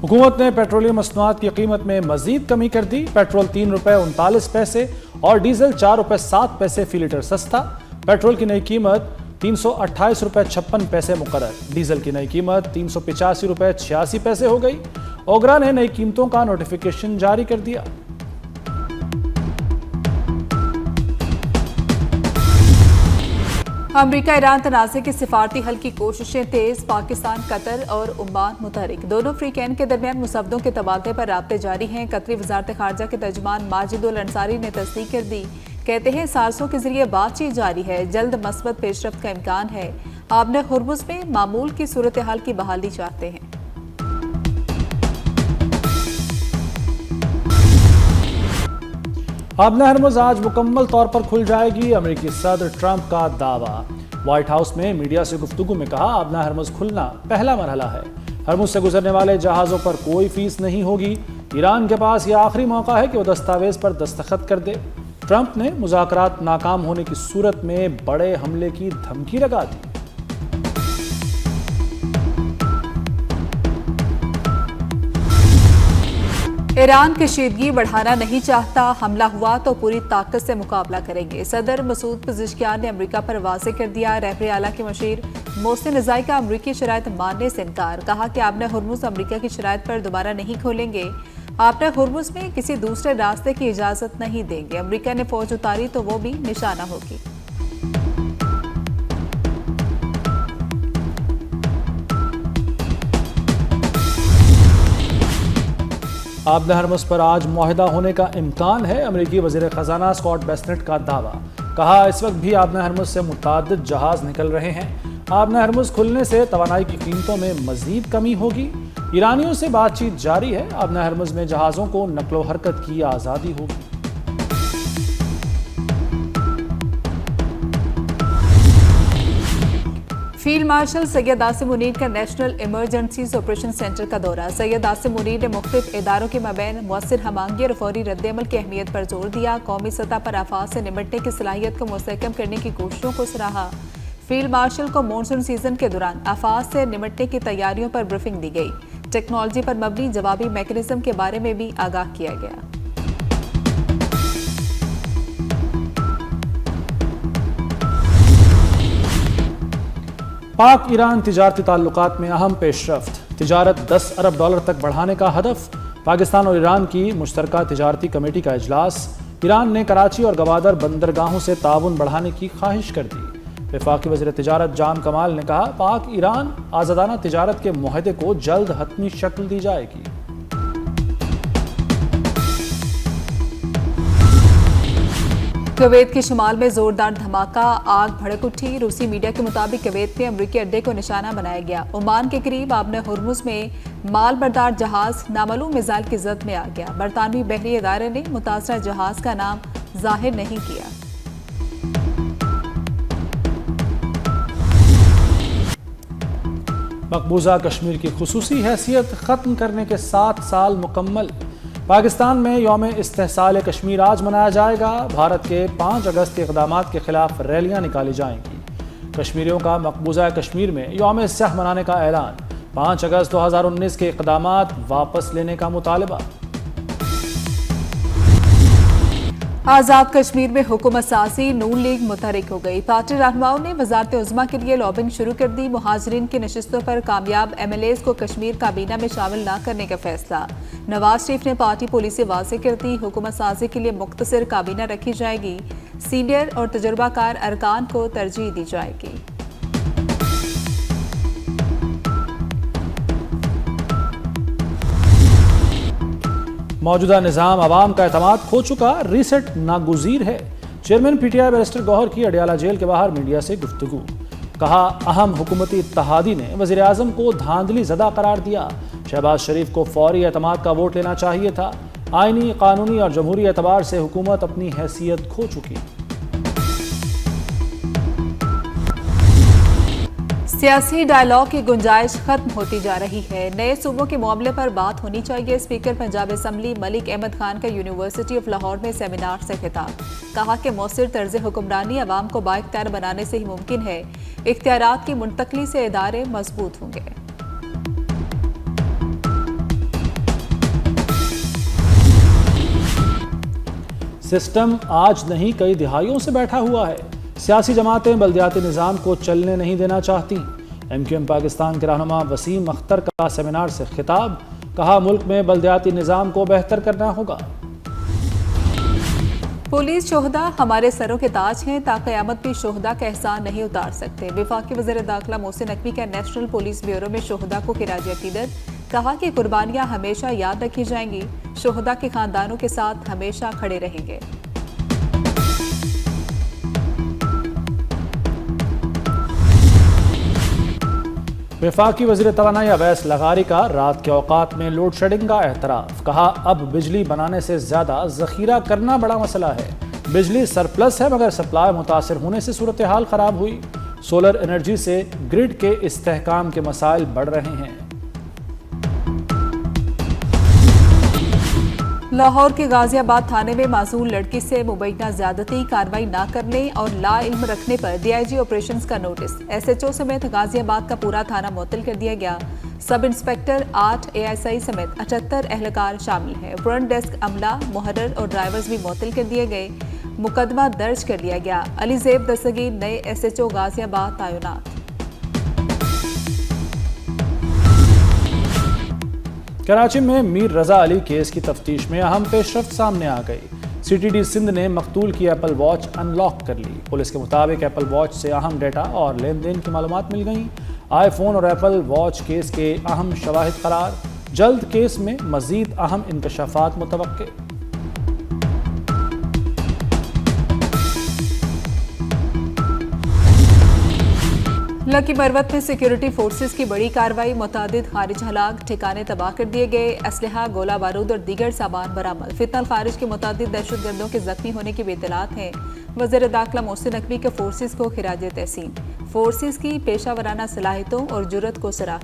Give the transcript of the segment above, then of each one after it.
हुकूमत ने पेट्रोलियम मसनूआत की कीमत में मजीद कमी कर दी। पेट्रोल ₹3.39 और डीजल ₹4.07 फी लीटर सस्ता। पेट्रोल की नई कीमत ₹328.56 मुकर्रर। डीजल की नई कीमत ₹385.86 हो गई। ओगरा ने नई कीमतों का नोटिफिकेशन जारी कर दिया। अमरीका ईरान तनाज़े की सिफारती हल की कोशिशें तेज। पाकिस्तान, कतर और ओमान मुतहरिक। दोनों फ्रीकैन के दरमियान मुसव्वदों के तबादले पर राब्ते जारी हैं। कतरी वजारत खारजा के तर्जुमान माजिदुल अंसारी ने तस्दीक कर दी। कहते हैं सारसों के जरिए बातचीत जारी है, जल्द मस्बत पेशरफ्त का इम्कान है। आबना हुर्मुज़ में मामूल की सूरत हाल की बहाली चाहते हैं। आबना हरमुज़ आज मुकम्मल तौर पर खुल जाएगी। अमेरिकी सदर ट्रंप का दावा। व्हाइट हाउस में मीडिया से गुफ्तगू में कहा, आबना हरमुज़ खुलना पहला मरहला है। हरमुज़ से गुजरने वाले जहाज़ों पर कोई फीस नहीं होगी। ईरान के पास यह आखिरी मौका है कि वो दस्तावेज पर दस्तखत कर दे। ट्रंप ने मुज़ाकरात नाकाम होने की सूरत में बड़े हमले की धमकी लगा दी। ईरान कशीदगी बढ़ाना नहीं चाहता, हमला हुआ तो पूरी ताकत से मुकाबला करेंगे। सदर मसूद पज़ेश्कियान ने अमेरिका पर वाज़ेह कर दिया। रहबर आला के मशीर मोहसिन रज़ाई का अमरीकी शराइत मानने से इनकार। कहा कि आबना हुर्मुज़ अमरीका की शराइत पर दोबारा नहीं खोलेंगे। आबना हुर्मुज़ में किसी दूसरे रास्ते की इजाज़त नहीं देंगे। अमरीका ने फौज उतारी तो वो भी निशाना होगी। आबना हरमुज़ पर आज मुआहिदा होने का इम्कान है। अमेरिकी वज़ीर ख़ज़ाना स्कॉट बेस्नेट का दावा। कहा, इस वक्त भी आबना हरमुज़ से मुतअद्दिद जहाज़ निकल रहे हैं। आबना हरमुज़ खुलने से तवानाई की कीमतों में मज़ीद कमी होगी। ईरानियों से बातचीत जारी है। आबना हरमुज़ में जहाज़ों को नक्लो हरकत की आज़ादी होगी। फील्ड मार्शल सैयद आसिम मुनीर का नेशनल इमरजेंसीज ऑपरेशन सेंटर का दौरा। सैयद आसिम मुनीर ने मुख्तलिफ इदारों के माबैन मुअस्सिर हमांगी और फौरी रद्द-ए-अमल की अहमियत पर जोर दिया। कौमी सतह पर आफात से निपटने की सलाहियत को मुस्तहकम करने की कोशिशों को सराहा। फील्ड मार्शल को मानसून सीजन के दौरान आफात से निपटने की तैयारियों पर ब्रीफिंग दी गई। टेक्नोलॉजी पर मबनी जवाबी मैकेनिज्म के बारे में भी आगाह किया गया। पाक ईरान तिजारती ताल्लुकात में अहम पेशरफ्त। तिजारत $10 अरब तक बढ़ाने का हदफ। पाकिस्तान और ईरान की मुश्तरका तिजारती कमेटी का इजलास। ईरान ने कराची और गवादर बंदरगाहों से ताउन बढ़ाने की ख्वाहिश कर दी। वफाकी वज़ीर तिजारत जान कमाल ने कहा, पाक ईरान आज़ादाना तिजारत के मुआहदे को जल्द हतमी शक्ल दी जाएगी। कुवैत के शुमाल में जोरदार धमाका, आग भड़क उठी। रूसी मीडिया के मुताबिक कुवैत में अमरीकी अड्डे को निशाना बनाया गया। ओमान के करीब आबना हुर्मुज़ में माल बरदार जहाज नामालूम मिसाइल की जद में आ गया। बरतानवी बहरी इदारे ने मुतासरा जहाज का नाम जाहिर नहीं किया। मकबूजा कश्मीर की खुसूसी हैसियत खत्म करने के 7 साल मुकम्मल। पाकिस्तान में यौम इस्तेहसाल कश्मीर आज मनाया जाएगा। भारत के 5 अगस्त के इक़दामात के खिलाफ रैलियां निकाली जाएंगी। कश्मीरियों का मकबूजा कश्मीर में यौम स्याह मनाने का ऐलान। 5 अगस्त 2019 के इक़दामात वापस लेने का मुतालबा। आज़ाद कश्मीर में हुकूमत साजी, नून लीग मुतहरिक हो गई। पार्टी रहनुमाओं ने वज़ारत उज़्मा के लिए लॉबिंग शुरू कर दी। मुहाजिरीन की नशिस्तों पर कामयाब MLAs को कश्मीर काबीना में शामिल न करने का फैसला। नवाज शरीफ ने पार्टी पॉलिसी वाज़ेह कर दी। हुकूमत साजी के लिए मुख्तसर काबीना रखी जाएगी। सीनियर और तजुर्बाकार अरकान को तरजीह दी जाएगी। मौजूदा निज़ाम आवाम का एतमाद खो चुका, रीसेट नागुज़ीर है। चेयरमैन PTI बैरिस्टर गौहर की अडियाला जेल के बाहर मीडिया से गुफ्तगू। कहा, अहम हुकूमती इत्तेहादी ने वज़ीर आज़म को धांधली ज़दा करार दिया। शहबाज शरीफ को फौरी एतमाद का वोट लेना चाहिए था। आइनी, कानूनी और जमहूरी एतबार से हुकूमत अपनी हैसियत खो चुकी। सियासी डायलॉग की गुंजाइश खत्म होती जा रही है। नए सूबों के मामले पर बात होनी चाहिए। स्पीकर पंजाब असम्बली मलिक अहमद खान का यूनिवर्सिटी ऑफ लाहौर में सेमिनार से खिताब। कहा कि मौसर तर्ज हुक्मरानी अवाम को बाइख्तियार बनाने से ही मुमकिन है। इख्तियारात की मुंतकली से इदारे मजबूत होंगे। सिस्टम आज नहीं कई दिहाइयों से बैठा हुआ है। सियासी जमातें बल्दियाती निज़ाम को चलने नहीं देना चाहती। MQM पाकिस्तान के रहनुमा वसीम अख्तर का सेमिनार से खिताब, कहा मुल्क में बल्दियाती निज़ाम को बेहतर करना होगा। पुलिस शोहदा हमारे सरों के ताज हैं, ताक़यामत भी शोहदा का एहसान नहीं उतार सकते। वफाकी वज़ीर दाखिला मोहसिन नकवी का नेशनल पुलिस ब्यूरो में शोहदा को खिराज अकीदत, कहा कि कुर्बानियां हमेशा याद रखी जाएंगी, शोहदा के खानदानों के साथ हमेशा खड़े रहेंगे। वफाकी वज़ीर तवानाई अवैस लगारी का रात के औकात में लोड शेडिंग का एतराफ़, कहा अब बिजली बनाने से ज़्यादा ज़ख़ीरा करना बड़ा मसला है। बिजली सरप्लस है मगर सप्लाई मुतासर होने से सूरत हाल ख़राब हुई। सोलर एनर्जी से ग्रिड के इस्तेहकाम के मसाइल बढ़ रहे हैं। लाहौर के गाजियाबाद थाने में मासूम लड़की से मुबैना ज्यादती कार्रवाई न करने और ला इल्म रखने पर DIG ऑपरेशंस का नोटिस। SHO समेत गाजियाबाद का पूरा थाना मुअत्तल कर दिया गया। सब इंस्पेक्टर 8 ASI समेत 78 एहलकार शामिल हैं। फ्रंट डेस्क अमला, मुहर्रर और ड्राइवर्स भी मुअत्तल कर दिए गए। मुकदमा दर्ज कर लिया गया। अली ज़ेब दस्तगीर नए SHO गाजियाबाद तैनात। कराची में मीर रजा अली केस की तफ्तीश में अहम पेशरफ्त सामने आ गई। CTD सिंध ने मकतूल की एप्पल वॉच अनलॉक कर ली। पुलिस के मुताबिक एप्पल वॉच से अहम डेटा और लेन देन की मालूमात मिल गई। iPhone और एप्पल वॉच केस के अहम शवाहिद करार। जल्द केस में मजीद अहम इंकशाफात मुतवक्के। लकी बरवत में सिक्योरिटी फोर्सेस की बड़ी कार्रवाई, मुतादिद खारिज हलाक, ठिकाने तबाह कर दिए गए। असलहा, गोला बारूद और दीगर सामान बरामद। फितनल खारिज के मुतादिद दहशतगर्दों के जख्मी होने की भी इत्तलात हैं। वज़ीर दाखिला मोहसिन नकवी के फोर्सेस को खिराज तहसीन, फोर्सेस की पेशा वराना सलाहियतों और जुर्रत को सराहा।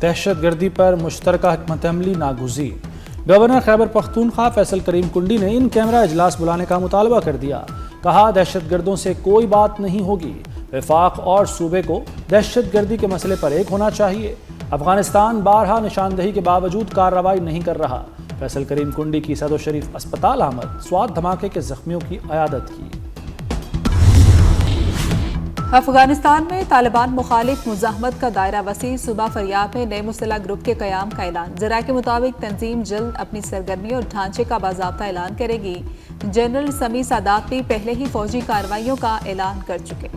दहशतगर्दी पर मुश्तरका हिकमत अमली नागुज़ीर। गवर्नर खैबर पख्तूनख्वा फैसल करीम कुंडी ने इन कैमरा इजलास बुलाने का मुतालबा कर दिया। कहा दहशतगर्दों से कोई बात नहीं होगी। वफाक और सूबे को दहशतगर्दी के मसले पर एक होना चाहिए। अफगानिस्तान बारहा निशानदही के बावजूद कार्रवाई नहीं कर रहा। फैसल करीम कुंडी की सदर शरीफ अस्पताल आमद, स्वात धमाके के जख्मियों की अयादत की। अफगानिस्तान में तालिबान मुखालिफ मुजाहमत का दायरा वसी। सूबा फरियाब में नए मुसल्लह ग्रुप के क़याम का ऐलान। ज़राए के मुताबिक तंजीम जल्द अपनी सरगर्मी और ढांचे का बाज़ाब्ता ऐलान करेगी। जनरल समी सादात भी पहले ही फौजी कार्रवाइयों का ऐलान कर चुके।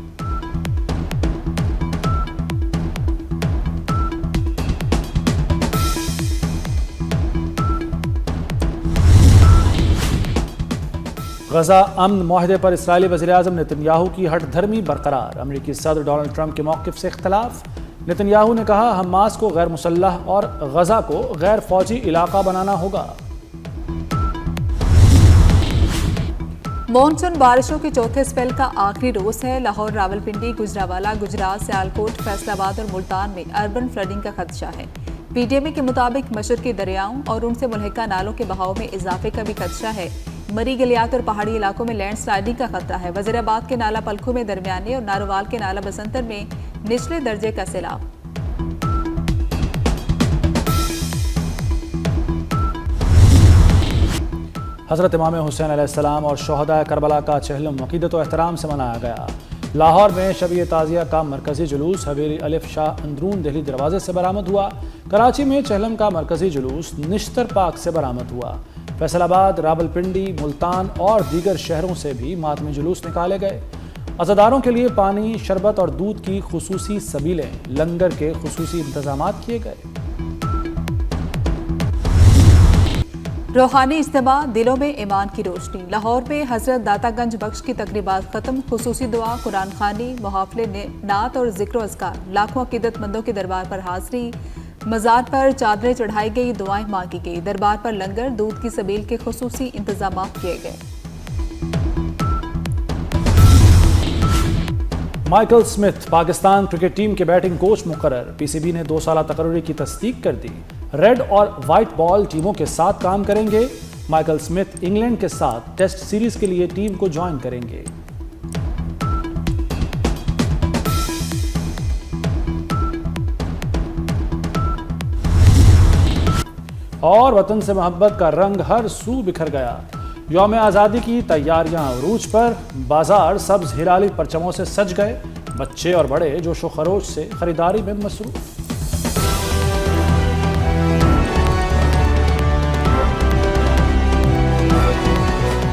गजा अमन माहदे पर इसराइली वज़ीर-ए-आज़म नेतन्याहू की हट धर्मी बरकरार। अमरीकी सदर डोनाल्ड ट्रंप के मौक़िफ़ से इख्तलाफ। नेतन्याहू ने कहा हमास को गैर मुसल्लह और गजा को गैर फौजी इलाका बनाना होगा। मॉनसून बारिशों के चौथे स्पेल का आखिरी रोज है। लाहौर, रावलपिंडी, गुजरावाला, गुजरात, सियालकोट, फैसलाबाद और मुल्तान में अर्बन फ्लडिंग का खदशा है। PDMA के मुताबिक मशरकी दरियाओं और उनसे मुल्हिका नालों के बहाव में इजाफे का भी खदशा है। मरी गलियात और पहाड़ी इलाकों में लैंडस्लाइडिंग का खतरा है। वजीराबाद के नाला पलखू में दरमियाने और नारोवाल के नाला बसंतर में निचले दर्जे का सैलाब। हज़रत इमाम हुसैन अलैहिस्सलाम और शोहदा करबला का चहलम अक़ीदत व एहतराम से मनाया गया। लाहौर में शब-ए ताज़िया का मरकज़ी जुलूस हवेली अलिफ शाह अंदरून दिल्ली दरवाजे से बरामद हुआ। कराची में चहलम का मरकज़ी जुलूस निश्तर पाक से बरामद हुआ। फैसलाबाद, रावलपिंडी, मुल्तान और दीगर शहरों से भी मातमी जुलूस निकाले गए। अज़ादारों के लिए पानी, शरबत और दूध की खुसूसी सबीलें, लंगर के खुसूसी इंतजामात किए गए। रूहानी इज्तिमा, दिलों में ईमान की रोशनी। लाहौर में हजरत दातागंज बख्श की तकरीबात खत्म। खुसूसी दुआ, कुरान खानी, मुहाफले, नात और जिक्र अज़कार। लाखों अकीदतमंदों के दरबार पर हाजिरी। मज़ार पर चादरें चढ़ाई गई, दुआएं मांगी गई। दरबार पर लंगर, दूध की सबील के खुसूसी इंतजाम किए गए। Michael Smith Pakistan cricket team के बैटिंग कोच मुकर्रर। PCB ने 2 साला तकर्री की तस्दीक कर दी। रेड और वाइट बॉल टीमों के साथ काम करेंगे। माइकल स्मिथ इंग्लैंड के साथ टेस्ट सीरीज के लिए टीम को ज्वाइन करेंगे। और वतन से मोहब्बत का रंग हर सू बिखर गया। यौम आज़ादी की तैयारियां अरूज पर, बाजार सब्ज हिलाली परचमों से सज गए। बच्चे और बड़े जोशो खरोश से खरीदारी में मसरूफ।